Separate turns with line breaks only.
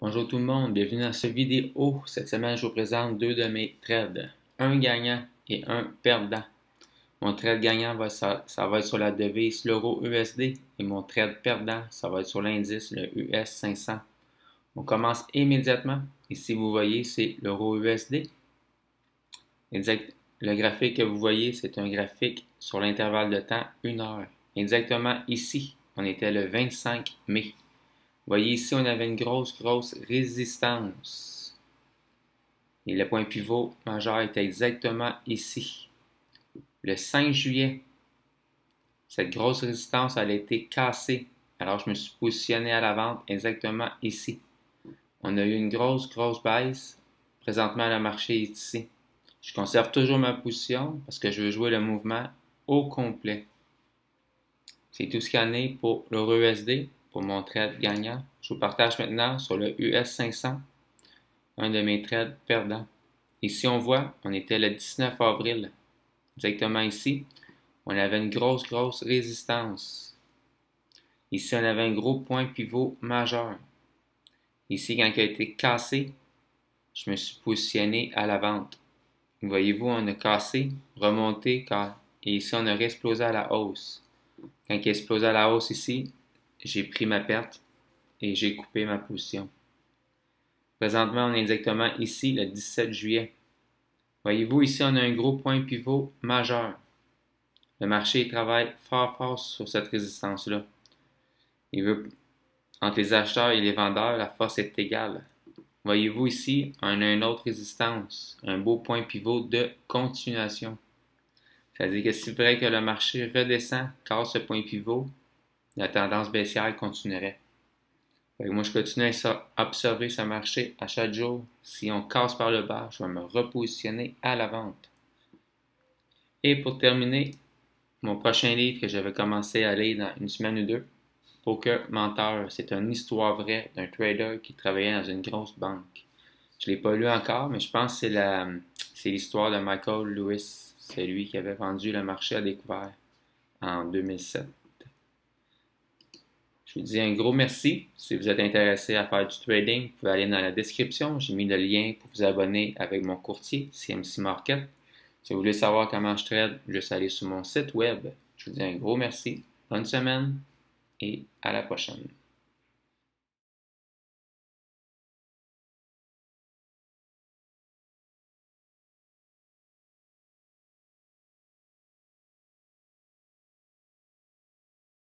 Bonjour tout le monde, bienvenue dans cette vidéo. Cette semaine, je vous présente deux de mes trades, un gagnant et un perdant. Mon trade gagnant, ça va être sur la devise l'euro USD et mon trade perdant, ça va être sur l'indice, le US 500. On commence immédiatement. Ici, vous voyez, c'est l'euro USD. Le graphique que vous voyez, c'est un graphique sur l'intervalle de temps 1 heure. Exactement ici, on était le 25 mai. Vous voyez ici, on avait une grosse résistance. Et le point pivot majeur était exactement ici. Le 5 juillet, cette grosse résistance, elle a été cassée. Alors, je me suis positionné à la vente exactement ici. On a eu une grosse baisse. Présentement, le marché est ici. Je conserve toujours ma position parce que je veux jouer le mouvement au complet. C'est tout ce qu'il y en est pour l'euro USD, pour mon trade gagnant. Je vous partage maintenant sur le US 500, un de mes trades perdants. Ici, on voit, on était le 19 avril, exactement ici. On avait une grosse résistance. Ici, on avait un gros point pivot majeur. Ici, quand il a été cassé, je me suis positionné à la vente. Voyez-vous, on a cassé, remonté, et ici, on a réexplosé à la hausse. Quand il a explosé à la hausse ici, j'ai pris ma perte et j'ai coupé ma position. Présentement, on est exactement ici, le 17 juillet. Voyez-vous, ici, on a un gros point pivot majeur. Le marché travaille fort sur cette résistance-là. Il veut, entre les acheteurs et les vendeurs, la force est égale. Voyez-vous ici, on a une autre résistance, un beau point pivot de continuation. C'est-à-dire que c'est vrai que le marché redescend, casse ce point pivot, la tendance baissière continuerait. Moi, je continue à observer ce marché à chaque jour. Si on casse par le bas, je vais me repositionner à la vente. Et pour terminer, mon prochain livre que j'avais commencé à lire dans une semaine ou deux, Poker Menteur, c'est une histoire vraie d'un trader qui travaillait dans une grosse banque. Je ne l'ai pas lu encore, mais je pense que c'est l'histoire de Michael Lewis. C'est lui qui avait vendu le marché à découvert en 2007. Je vous dis un gros merci. Si vous êtes intéressé à faire du trading, vous pouvez aller dans la description. J'ai mis le lien pour vous abonner avec mon courtier, CMC Market. Si vous voulez savoir comment je trade, juste aller sur mon site web. Je vous dis un gros merci. Bonne semaine et à la prochaine.